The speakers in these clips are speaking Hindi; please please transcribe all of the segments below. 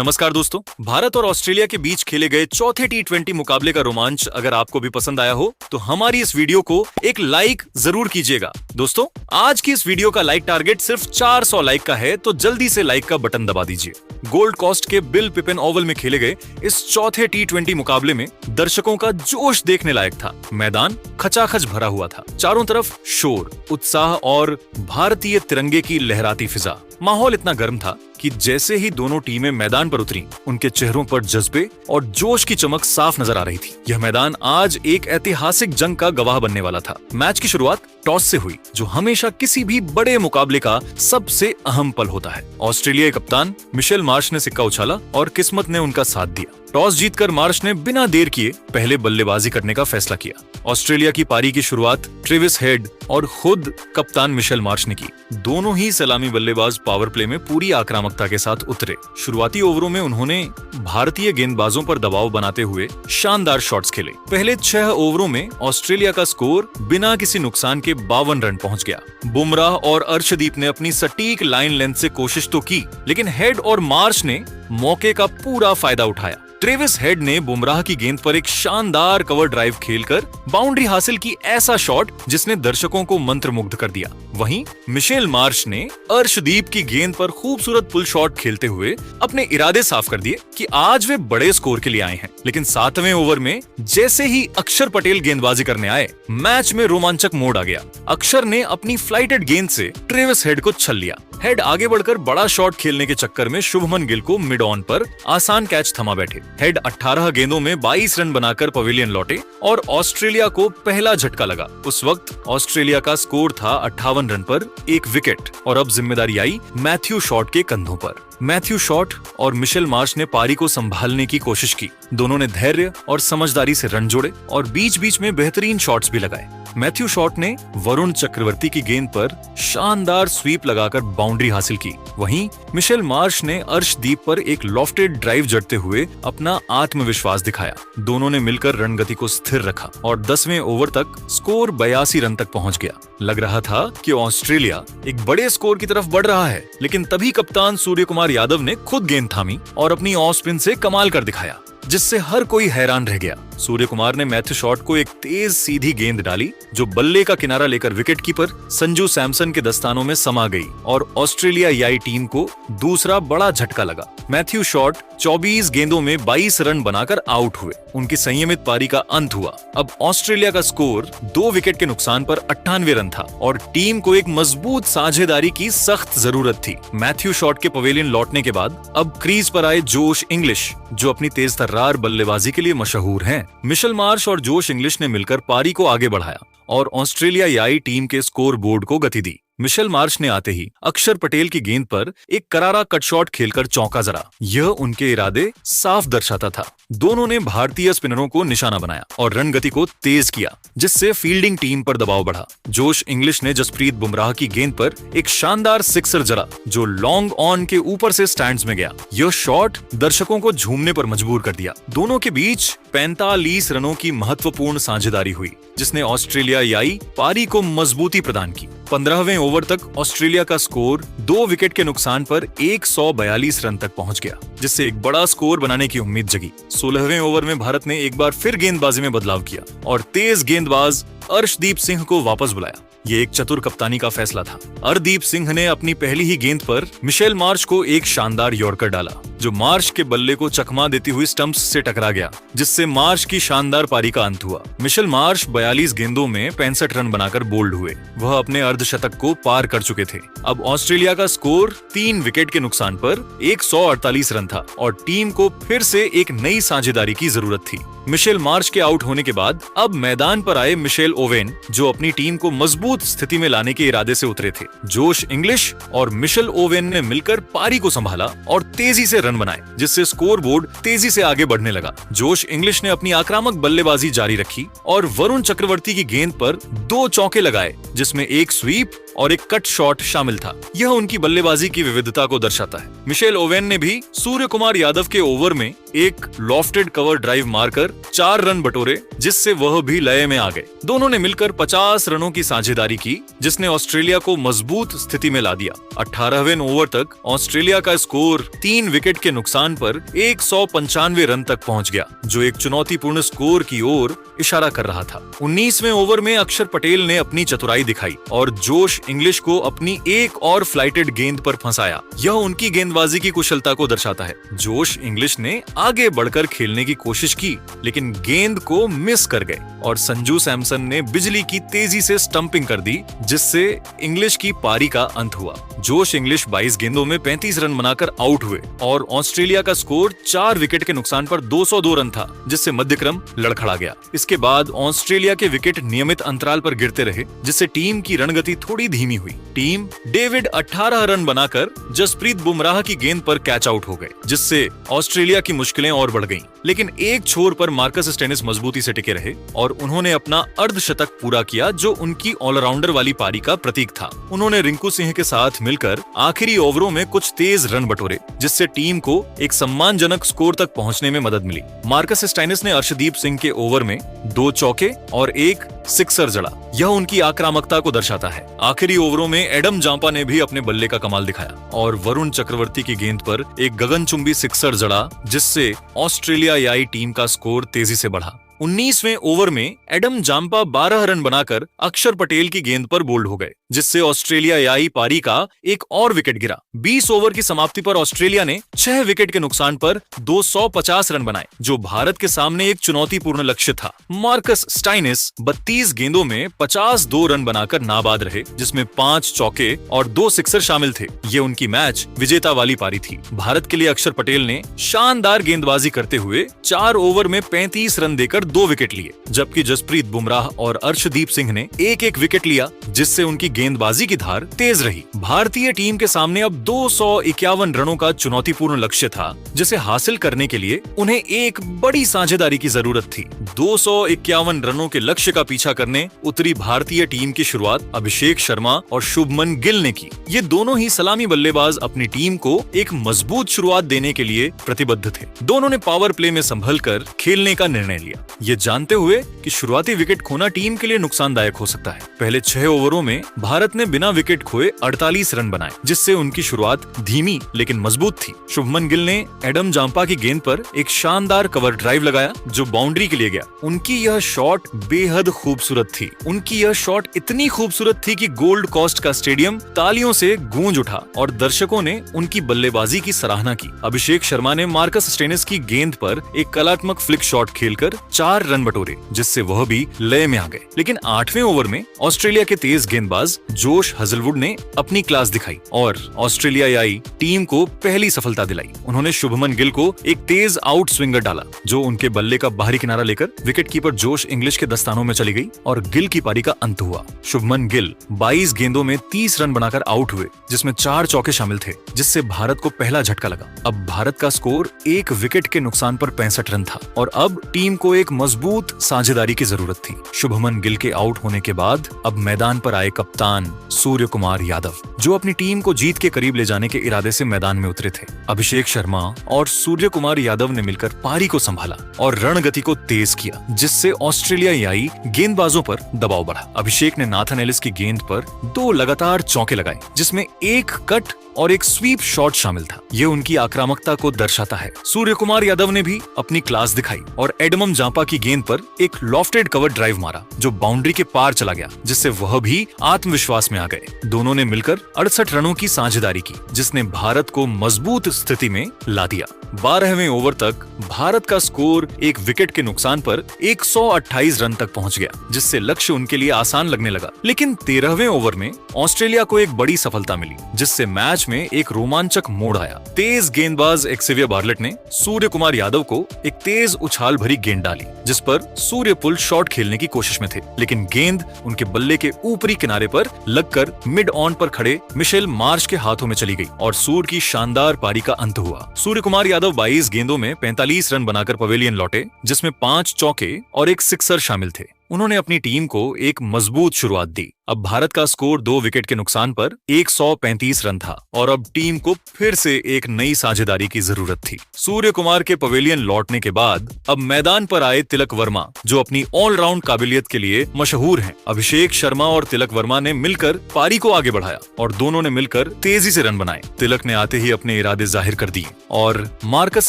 नमस्कार दोस्तों, भारत और ऑस्ट्रेलिया के बीच खेले गए चौथे टी20 मुकाबले का रोमांच अगर आपको भी पसंद आया हो तो हमारी इस वीडियो को एक लाइक जरूर कीजिएगा। दोस्तों, आज की इस वीडियो का लाइक टारगेट सिर्फ 400 लाइक का है, तो जल्दी से लाइक का बटन दबा दीजिए। गोल्ड कोस्ट के बिल पिपिन ओवल में खेले गए इस चौथे टी20 मुकाबले में दर्शकों का जोश देखने लायक था। मैदान खचाखच भरा हुआ था, चारों तरफ शोर, उत्साह और भारतीय तिरंगे की लहराती फिजा। माहौल इतना गर्म था कि जैसे ही दोनों टीमें मैदान पर उतरी, उनके चेहरों पर जज्बे और जोश की चमक साफ नजर आ रही थी। यह मैदान आज एक ऐतिहासिक जंग का गवाह बनने वाला था। मैच की शुरुआत टॉस से हुई, जो हमेशा किसी भी बड़े मुकाबले का सबसे अहम पल होता है। ऑस्ट्रेलियाई कप्तान मिशेल मार्श ने सिक्का उछाला और किस्मत ने उनका साथ दिया। टॉस जीतकर मार्श ने बिना देर किए पहले बल्लेबाजी करने का फैसला किया। ऑस्ट्रेलिया की पारी की शुरुआत ट्रेविस हेड और खुद कप्तान मिशेल मार्श ने की। दोनों ही सलामी बल्लेबाज पावर प्ले में पूरी आक्रामकता के साथ उतरे। शुरुआती ओवरों में उन्होंने भारतीय गेंदबाजों पर दबाव बनाते हुए शानदार शॉट्स खेले। पहले 6 ओवरों में ऑस्ट्रेलिया का स्कोर बिना किसी नुकसान के 52 रन पहुंच गया। बुमराह और अर्शदीप ने अपनी सटीक लाइन लेंथ से कोशिश तो की, लेकिन हेड और मार्श ने मौके का पूरा फायदा उठाया। ट्रेविस हेड ने बुमराह की गेंद पर एक शानदार कवर ड्राइव खेलकर बाउंड्री हासिल की, ऐसा शॉट जिसने दर्शकों को मंत्रमुग्ध कर दिया। वहीं मिशेल मार्श ने अर्शदीप की गेंद पर खूबसूरत पुल शॉट खेलते हुए अपने इरादे साफ कर दिए कि आज वे बड़े स्कोर के लिए आए हैं। लेकिन 7वें ओवर में जैसे ही अक्षर पटेल गेंदबाजी करने आए, मैच में रोमांचक मोड़ आ गया। अक्षर ने अपनी फ्लाइटेड गेंद से ट्रेविस हेड को छल लिया। हेड आगे बढ़कर बड़ा शॉट खेलने के चक्कर में शुभमन गिल को मिड ऑन पर आसान कैच थमा बैठे। हेड 18 गेंदों में 22 रन बनाकर पवेलियन लौटे और ऑस्ट्रेलिया को पहला झटका लगा। उस वक्त ऑस्ट्रेलिया का स्कोर था 58 रन पर 1 विकेट और अब जिम्मेदारी आई मैथ्यू शॉट के कंधों पर। मैथ्यू शॉट और मिशेल मार्श ने पारी को संभालने की कोशिश की। दोनों ने धैर्य और समझदारी से रन जोड़े और बीच बीच में बेहतरीन शॉट्स भी लगाए। मैथ्यू शॉट ने वरुण चक्रवर्ती की गेंद पर शानदार स्वीप लगाकर बाउंड्री हासिल की। वहीं मिशेल मार्श ने अर्शदीप पर एक लॉफ्टेड ड्राइव जड़ते हुए अपना आत्मविश्वास दिखाया। दोनों ने मिलकर रण गति को स्थिर रखा और 10वें ओवर तक स्कोर 82 रन तक पहुंच गया। लग रहा था कि ऑस्ट्रेलिया एक बड़े स्कोर की तरफ बढ़ रहा है, लेकिन तभी कप्तान सूर्य कुमार यादव ने खुद गेंद थामी और अपनी ऑफ स्पिन से कमाल कर दिखाया, जिससे हर कोई हैरान रह गया। सूर्य कुमार ने मैथ्यू शॉट को एक तेज सीधी गेंद डाली, जो बल्ले का किनारा लेकर विकेट कीपर संजू सैमसन के दस्तानों में समा गई और ऑस्ट्रेलियाई टीम को दूसरा बड़ा झटका लगा। मैथ्यू शॉट 24 गेंदों में 22 रन बनाकर आउट हुए। उनकी संयमित पारी का अंत हुआ। अब ऑस्ट्रेलिया का स्कोर 2 विकेट के नुकसान पर 98 रन था और टीम को एक मजबूत साझेदारी की सख्त जरूरत थी। मैथ्यू शॉट के पवेलियन लौटने के बाद अब क्रीज पर आए जोश इंग्लिश, जो अपनी तेज तर्रार बल्लेबाजी के लिए मशहूर हैं। मिशेल मार्श और जोश इंग्लिश ने मिलकर पारी को आगे बढ़ाया और ऑस्ट्रेलियाई टीम के स्कोर बोर्ड को गति दी। मिशेल मार्श ने आते ही अक्षर पटेल की गेंद पर एक करारा कट शॉट खेलकर चौंका जरा। यह उनके इरादे साफ दर्शाता था। दोनों ने भारतीय स्पिनरों को निशाना बनाया और रन गति को तेज किया, जिससे फील्डिंग टीम पर दबाव बढ़ा। जोश इंग्लिश ने जसप्रीत बुमराह की गेंद पर एक शानदार सिक्सर जरा, जो लॉन्ग ऑन के ऊपर से स्टैंड्स में गया। यह शॉट दर्शकों को झूमने पर मजबूर कर दिया। दोनों के बीच 45 रनों की महत्वपूर्ण साझेदारी हुई, जिसने ऑस्ट्रेलियाई पारी को मजबूती प्रदान की। 15वें ओवर तक ऑस्ट्रेलिया का स्कोर 2 विकेट के नुकसान पर 142 रन तक पहुंच गया, जिससे एक बड़ा स्कोर बनाने की उम्मीद जगी। 16वें ओवर में भारत ने एक बार फिर गेंदबाजी में बदलाव किया और तेज गेंदबाज अर्शदीप सिंह को वापस बुलाया। ये एक चतुर कप्तानी का फैसला था। अर्शदीप सिंह ने अपनी पहली ही गेंद पर मिशेल मार्श को एक शानदार यॉर्कर डाला, जो मार्श के बल्ले को चकमा देती हुई स्टंप्स से टकरा गया, जिससे मार्श की शानदार पारी का अंत हुआ। मिशेल मार्श 42 गेंदों में 65 रन बनाकर बोल्ड हुए। वह अपने अर्धशतक को पार कर चुके थे। अब ऑस्ट्रेलिया का स्कोर 3 विकेट के नुकसान पर 148 रन था और टीम को फिर से एक नई साझेदारी की जरूरत थी। मिशेल मार्श के आउट होने के बाद अब मैदान पर आए मिशेल ओवेन, जो अपनी टीम को मजबूत स्थिति में लाने के इरादे से उतरे थे। जोश इंग्लिश और मिशेल ओवेन ने मिलकर पारी को संभाला और तेजी से रन बनाए, जिससे स्कोर बोर्ड तेजी से आगे बढ़ने लगा। जोश इंग्लिश ने अपनी आक्रामक बल्लेबाजी जारी रखी और वरुण चक्रवर्ती की गेंद पर 2 चौके लगाए, जिसमें एक स्वीप और एक कट शॉट शामिल था। यह उनकी बल्लेबाजी की विविधता को दर्शाता है। मिशेल ओवेन ने भी सूर्य कुमार यादव के ओवर में एक लॉफ्टेड कवर ड्राइव मारकर 4 रन बटोरे, जिससे वह भी लय में आ गए। दोनों ने मिलकर 50 रनों की साझेदारी की, जिसने ऑस्ट्रेलिया को मजबूत स्थिति में ला दिया। 18वें ओवर तक ऑस्ट्रेलिया का स्कोर 3 विकेट के नुकसान पर 195 रन तक पहुंच गया, जो एक चुनौतीपूर्ण स्कोर की ओर इशारा कर रहा था। 19वें ओवर में अक्षर पटेल ने अपनी चतुराई दिखाई और जोश इंग्लिश को अपनी एक और फ्लाइटेड गेंद पर फंसाया। यह उनकी गेंदबाजी की कुशलता को दर्शाता है। जोश इंग्लिश ने आगे बढ़कर खेलने की कोशिश की, लेकिन गेंद को मिस कर गए और संजू सैमसन ने बिजली की तेजी से स्टंपिंग कर दी, जिससे इंग्लिश की पारी का अंत हुआ। जोश इंग्लिश 22 गेंदों में 35 रन बनाकर आउट हुए और ऑस्ट्रेलिया का स्कोर 4 विकेट के नुकसान पर 202 रन था, जिससे मध्यक्रम लड़खड़ा गया। इसके बाद ऑस्ट्रेलिया के विकेट नियमित अंतराल पर गिरते रहे, जिससे टीम की रणगति थोड़ी धीमी हुई। टीम डेविड 18 रन बनाकर जसप्रीत बुमराह की गेंद पर कैच आउट हो गए, जिससे ऑस्ट्रेलिया की मुश्किलें और बढ़ गईं। लेकिन एक छोर पर मार्कस स्टोइनिस मजबूती से टिके रहे और उन्होंने अपना अर्धशतक पूरा किया, जो उनकी ऑलराउंडर वाली पारी का प्रतीक था। उन्होंने रिंकू सिंह के साथ मिलकर आखिरी ओवरों में कुछ तेज रन बटोरे, जिससे टीम को एक सम्मानजनक स्कोर तक पहुंचने में मदद मिली। मार्कस स्टोइनिस ने अर्शदीप सिंह के ओवर में 2 चौके और 1 सिक्सर जड़ा। यह उनकी आक्रामकता को दर्शाता है। आखिरी ओवरों में एडम जांपा ने भी अपने बल्ले का कमाल दिखाया और वरुण चक्रवर्ती की गेंद पर एक गगनचुंबी सिक्सर जड़ा, जिससे ऑस्ट्रेलियाई टीम का स्कोर तेजी से बढ़ा। 19वें ओवर में एडम जांपा 12 रन बनाकर अक्षर पटेल की गेंद पर बोल्ड हो गए, जिससे ऑस्ट्रेलियाई पारी का एक और विकेट गिरा। 20 ओवर की समाप्ति पर ऑस्ट्रेलिया ने 6 विकेट के नुकसान पर 250 रन बनाए, जो भारत के सामने एक चुनौतीपूर्ण लक्ष्य था। मार्कस स्टोइनिस 32 गेंदों में 52 रन बनाकर नाबाद रहे, जिसमें 5 चौके और 2 सिक्सर शामिल थे। ये उनकी मैच विजेता वाली पारी थी। भारत के लिए अक्षर पटेल ने शानदार गेंदबाजी करते हुए 4 ओवर में 35 रन देकर 2 विकेट लिए, जबकि जसप्रीत बुमराह और अर्शदीप सिंह ने एक विकेट लिया, जिससे उनकी गेंदबाजी की धार तेज रही। भारतीय टीम के सामने अब 251 रनों का चुनौतीपूर्ण लक्ष्य था, जिसे हासिल करने के लिए उन्हें एक बड़ी साझेदारी की जरूरत थी। 251 रनों के लक्ष्य का पीछा करने उतरी भारतीय टीम की शुरुआत अभिषेक शर्मा और शुभमन गिल ने की। ये दोनों ही सलामी बल्लेबाज अपनी टीम को एक मजबूत शुरुआत देने के लिए प्रतिबद्ध थे। दोनों ने पावर प्ले में संभलकर खेलने का निर्णय लिया, ये जानते हुए कि शुरुआती विकेट खोना टीम के लिए नुकसानदायक हो सकता है। पहले 6 ओवरों में भारत ने बिना विकेट खोए 48 रन बनाए, जिससे उनकी शुरुआत धीमी लेकिन मजबूत थी। शुभमन गिल ने एडम जांपा की गेंद पर एक शानदार कवर ड्राइव लगाया, जो बाउंड्री के लिए गया। उनकी यह शॉट बेहद खूबसूरत थी। उनकी यह शॉट इतनी खूबसूरत थी कि गोल्ड कोस्ट का स्टेडियम तालियों से गूंज उठा और दर्शकों ने उनकी बल्लेबाजी की सराहना की। अभिषेक शर्मा ने मार्कस स्टोइनिस की गेंद पर एक कलात्मक फ्लिक शॉट खेलकर 4 रन बटोरे, जिससे वह भी लय में आ गए। लेकिन 8वें ओवर में ऑस्ट्रेलिया के तेज गेंदबाज जोश हजलवुड ने अपनी क्लास दिखाई और ऑस्ट्रेलियाई टीम को पहली सफलता दिलाई। उन्होंने शुभमन गिल को एक तेज आउट स्विंगर डाला, जो उनके बल्ले का बाहरी किनारा लेकर विकेटकीपर जोश इंग्लिश के दस्तानों में चली गई और गिल की पारी का अंत हुआ। शुभमन गिल 22 गेंदों में 30 रन बनाकर आउट हुए, जिसमें 4 चौके शामिल थे, जिससे भारत को पहला झटका लगा। अब भारत का स्कोर 1 विकेट के नुकसान पर 65 रन था और अब टीम को एक मजबूत साझेदारी की जरूरत थी। शुभमन गिल के आउट होने के बाद अब मैदान पर आए कप्तान सूर्य कुमार यादव, जो अपनी टीम को जीत के करीब ले जाने के इरादे से मैदान में उतरे थे। अभिषेक शर्मा और सूर्य कुमार यादव ने मिलकर पारी को संभाला और रणगति को तेज किया, जिससे ऑस्ट्रेलियाई गेंदबाजों पर दबाव बढ़ा। अभिषेक ने नाथन एलिस की गेंद पर 2 लगातार चौके लगाए, जिसमें एक कट और एक स्वीप शॉट शामिल था। ये उनकी आक्रामकता को दर्शाता है। सूर्य कुमार यादव ने भी अपनी क्लास दिखाई और एडम जांपा की गेंद पर एक लॉफ्टेड कवर ड्राइव मारा, जो बाउंड्री के पार चला गया, जिससे वह भी आत्मविश्वास में आ गए। दोनों ने मिलकर 68 रनों की साझेदारी की, जिसने भारत को मजबूत स्थिति में ला दिया। 12वें ओवर तक भारत का स्कोर 1 विकेट के नुकसान पर 128 रन तक पहुंच गया, जिससे लक्ष्य उनके लिए आसान लगने लगा। लेकिन 13वें ओवर में ऑस्ट्रेलिया को एक बड़ी सफलता मिली, जिससे मैच में एक रोमांचक मोड़ आया। तेज गेंदबाज एक्सेवियर बार्लेट ने सूर्य कुमार यादव को एक तेज उछाल भरी गेंद डाली, जिस पर सूर्य पुल शॉट खेलने की कोशिश में थे, लेकिन गेंद उनके बल्ले के ऊपरी किनारे पर लगकर मिड ऑन पर खड़े मिशेल मार्श के हाथों में चली गई और सूर्य की शानदार पारी का अंत हुआ। सूर्य कुमार यादव 22 गेंदों में 45 रन बनाकर पवेलियन लौटे, जिसमें 5 चौके और एक सिक्सर शामिल थे। उन्होंने अपनी टीम को एक मजबूत शुरुआत दी। अब भारत का स्कोर 2 विकेट के नुकसान पर 135 रन था और अब टीम को फिर से एक नई साझेदारी की जरूरत थी। सूर्य कुमार के पवेलियन लौटने के बाद अब मैदान पर आए तिलक वर्मा, जो अपनी ऑलराउंड काबिलियत के लिए मशहूर हैं। अभिषेक शर्मा और तिलक वर्मा ने मिलकर पारी को आगे बढ़ाया और दोनों ने मिलकर तेजी से रन बनाए। तिलक ने आते ही अपने इरादे जाहिर कर दिए और मार्कस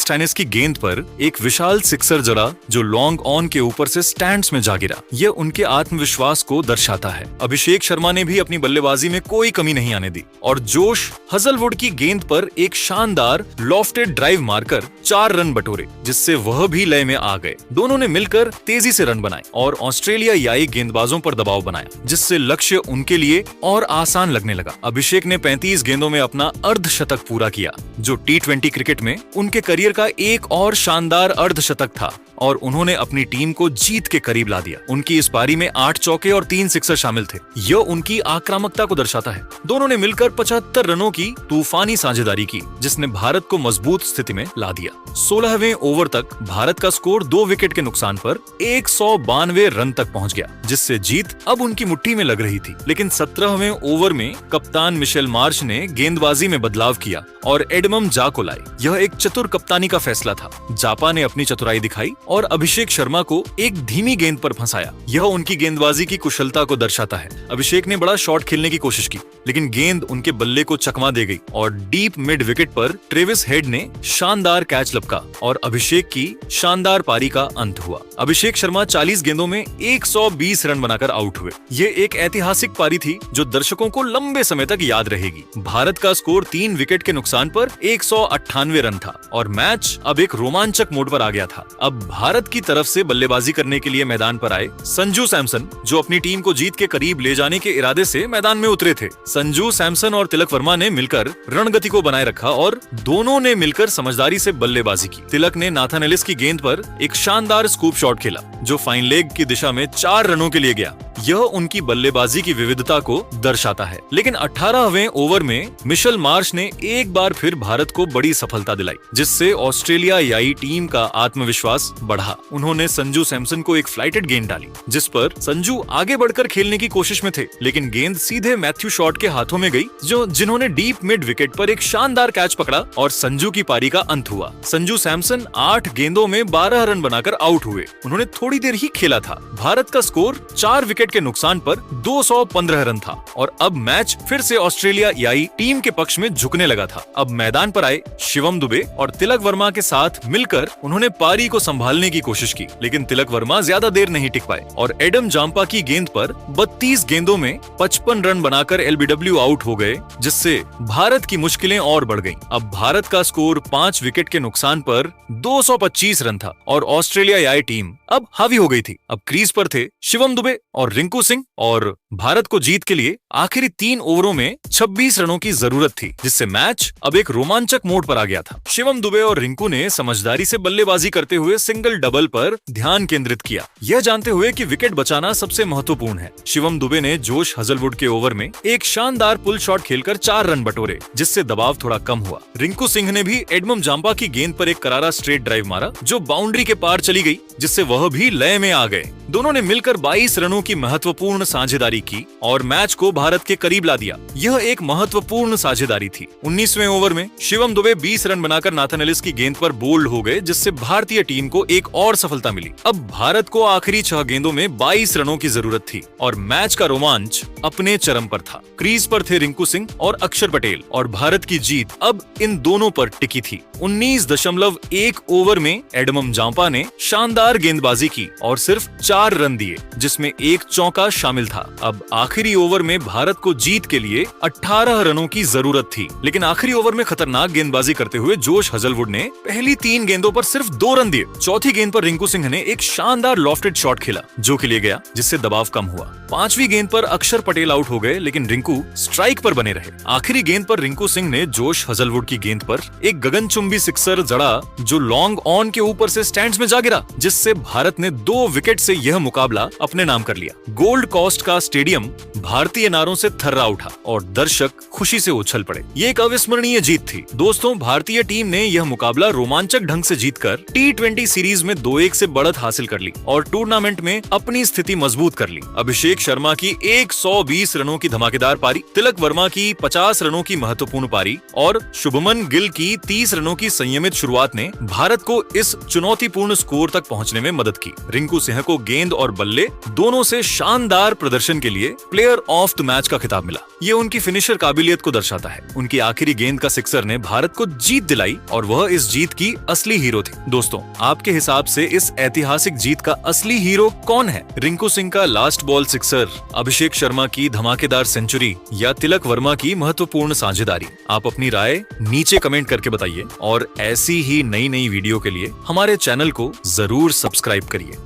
स्टोइनिस की गेंद पर एक विशाल सिक्सर जड़ा, जो लॉन्ग ऑन के ऊपर से स्टैंड्स में जा गिरा। यह उनके आत्मविश्वास को दर्शाता है। अभिषेक शर्मा ने भी अपनी बल्लेबाजी में कोई कमी नहीं आने दी और जोश हजलवुड की गेंद पर एक शानदार लॉफ्टेड ड्राइव मारकर 4 रन बटोरे, जिससे वह भी लय में आ गए। दोनों ने मिलकर तेजी से रन बनाए और ऑस्ट्रेलियाई गेंदबाजों पर दबाव बनाया, जिससे लक्ष्य उनके लिए और आसान लगने लगा। अभिषेक ने 35 गेंदों में अपना अर्धशतक पूरा किया, जो T20 क्रिकेट में उनके करियर का एक और शानदार अर्धशतक था और उन्होंने अपनी टीम को जीत के करीब ला दिया। उनकी इस पारी में 8 चौके और 3 सिक्सर शामिल थे। यह उनकी आक्रामकता को दर्शाता है। दोनों ने मिलकर 75 रनों की तूफानी साझेदारी की, जिसने भारत को मजबूत स्थिति में ला दिया। 16वें ओवर तक भारत का स्कोर 2 विकेट के नुकसान पर 192 रन तक पहुंच गया, जिससे जीत अब उनकी मुट्ठी में लग रही थी। लेकिन 17वें ओवर में कप्तान मिशेल मार्श ने गेंदबाजी में बदलाव किया और एडमम जा को लाए। यह एक चतुर कप्तानी का फैसला था। जापा ने अपनी चतुराई दिखाई और अभिषेक शर्मा को एक धीमी गेंद पर फंसाया। यह उनकी गेंदबाजी की कुशलता को दर्शाता है। अभिषेक ने बड़ा शॉट खेलने की कोशिश की, लेकिन गेंद उनके बल्ले को चकमा दे गई और डीप मिड विकेट पर ट्रेविस हेड ने शानदार कैच लपका और अभिषेक की शानदार पारी का अंत हुआ। अभिषेक शर्मा 40 गेंदों में 120 रन बनाकर आउट हुए। ये एक ऐतिहासिक पारी थी जो दर्शकों को लंबे समय तक याद रहेगी। भारत का स्कोर 3 विकेट के नुकसान पर 198 रन था और मैच अब एक रोमांचक मोड पर आ गया था। अब भारत की तरफ से बल्लेबाजी करने के लिए मैदान पर आए संजू सैमसन, जो अपनी टीम को जीत के करीब ले जाने के इरादे से मैदान में उतरे थे। संजू सैमसन और तिलक वर्मा ने मिलकर रणगति को बनाए रखा और दोनों ने मिलकर समझदारी से बल्लेबाजी की। तिलक ने नाथन एलिस की गेंद पर एक शानदार स्कूप शॉट खेला, जो फाइन लेग की दिशा में 4 रनों के लिए गया। यह उनकी बल्लेबाजी की विविधता को दर्शाता है। लेकिन 18वें ओवर में मिशेल मार्श ने एक बार फिर भारत को बड़ी सफलता दिलाई, जिससे ऑस्ट्रेलियाई टीम का आत्मविश्वास बढ़ा। उन्होंने संजू सैमसन को एक फ्लाइटेड गेंद डाली, जिस पर संजू आगे बढ़कर खेलने की कोशिश में थे, लेकिन गेंद सीधे मैथ्यू शॉर्ट के हाथों में गई, जिन्होंने डीप मिड विकेट पर एक शानदार कैच पकड़ा और संजू की पारी का अंत हुआ। संजू सैमसन 8 गेंदों में 12 रन बनाकर आउट हुए। उन्होंने थोड़ी देर ही खेला था। भारत का स्कोर 4 विकेट के नुकसान पर 215 रन था और अब मैच फिर से ऑस्ट्रेलियाई टीम के पक्ष में झुकने लगा था। अब मैदान पर आए शिवम दुबे और तिलक वर्मा के साथ मिलकर उन्होंने पारी को संभालने की कोशिश की, लेकिन तिलक वर्मा ज्यादा देर नहीं टिक पाए और एडम जाम्पा की गेंद पर 32 गेंदों में 55 रन बनाकर एलबीडब्ल्यू आउट हो गए, जिससे भारत की मुश्किलें और बढ़ गईं। अब भारत का स्कोर 5 विकेट के नुकसान पर 225 रन था और ऑस्ट्रेलियाई टीम अब हावी हो गई थी। अब क्रीज पर थे शिवम दुबे और रिंकू सिंह और भारत को जीत के लिए आखिरी 3 ओवरों में 26 रनों की जरूरत थी, जिससे मैच अब एक रोमांचक मोड पर आ गया था। शिवम दुबे और रिंकू ने समझदारी से बल्लेबाजी करते हुए सिंगल डबल पर ध्यान केंद्रित किया, यह जानते हुए कि विकेट बचाना सबसे महत्वपूर्ण है। शिवम दुबे ने जोश हजलवुड के ओवर में एक शानदार पुल शॉट खेलकर 4 रन बटोरे, जिससे दबाव थोड़ा कम हुआ। रिंकू सिंह ने भी एडमम जाम्पा की गेंद पर एक करारा स्ट्रेट ड्राइव मारा, जो बाउंड्री के पार चली गई, जिससे वह भी लय में आ गए। दोनों ने मिलकर 22 रनों की महत्वपूर्ण साझेदारी की और मैच को भारत के करीब ला दिया। यह एक महत्वपूर्ण साझेदारी थी। 19वें ओवर में शिवम दुबे 20 रन बनाकर नाथन एलिस की गेंद पर बोल्ड हो गए, जिससे भारतीय टीम को एक और सफलता मिली। अब भारत को आखिरी 6 गेंदों में 22 रनों की जरूरत थी और मैच का रोमांच अपने चरम पर था। क्रीज पर थे रिंकू सिंह और अक्षर पटेल और भारत की जीत अब इन दोनों पर टिकी थी। 19.1 ओवर में एडमम जाम्पा ने शानदार गेंदबाजी की और सिर्फ 4 रन दिए, जिसमें एक चौका शामिल था। अब आखिरी ओवर में भारत को जीत के लिए 18 रनों की जरूरत थी, लेकिन आखिरी ओवर में खतरनाक गेंदबाजी करते हुए जोश हजलवुड ने पहली 3 गेंदों पर सिर्फ 2 रन दिए। चौथी गेंद पर रिंकू सिंह ने एक शानदार लॉफ्टेड शॉट खेला, जो के लिए गया, जिससे दबाव कम हुआ। 5वीं गेंद पर अक्षर पटेल आउट हो गए, लेकिन रिंकू स्ट्राइक पर बने रहे। आखिरी गेंद पर रिंकू सिंह ने जोश हजलवुड की गेंद पर एक गगनचुंबी सिक्सर जड़ा, जो लॉन्ग ऑन के ऊपर से स्टैंड्स में जा गिरा, जिससे भारत ने 2 विकेट से यह मुकाबला अपने नाम कर लिया। गोल्ड कोस्ट का स्टेडियम भारतीय नारों से थर्रा उठा और दर्शक खुशी से उछल पड़े। ये एक अविस्मरणीय जीत थी। दोस्तों, भारतीय टीम ने यह मुकाबला रोमांचक ढंग से जीतकर T20 सीरीज सीरीज में 2-1 से बढ़त हासिल कर ली और टूर्नामेंट में अपनी स्थिति मजबूत कर ली। अभिषेक शर्मा की 120 रनों की धमाकेदार पारी, तिलक वर्मा की 50 रनों की महत्वपूर्ण पारी और शुभमन गिल की 30 रनों की संयमित शुरुआत ने भारत को इस चुनौतीपूर्ण स्कोर तक पहुंचने में मदद की। रिंकू सिंह को गेंद और बल्ले दोनों से शानदार प्रदर्शन के लिए प्लेयर ऑफ द मैच का खिताब मिला। ये उनकी फिनिशर काबिलियत को दर्शाता है। उनकी आखिरी गेंद का सिक्सर ने भारत को जीत दिलाई और वह इस जीत की असली हीरो थे। दोस्तों, आपके हिसाब से इस ऐतिहासिक जीत का असली हीरो कौन है? रिंकू सिंह का last ball sixer, Abhishek Sharma की धमाकेदार सेंचुरी या तिलक वर्मा की महत्वपूर्ण साझेदारी? आप अपनी राय नीचे कमेंट करके बताइए और ऐसी ही नई वीडियो के लिए हमारे चैनल को जरूर सब्सक्राइब करिए।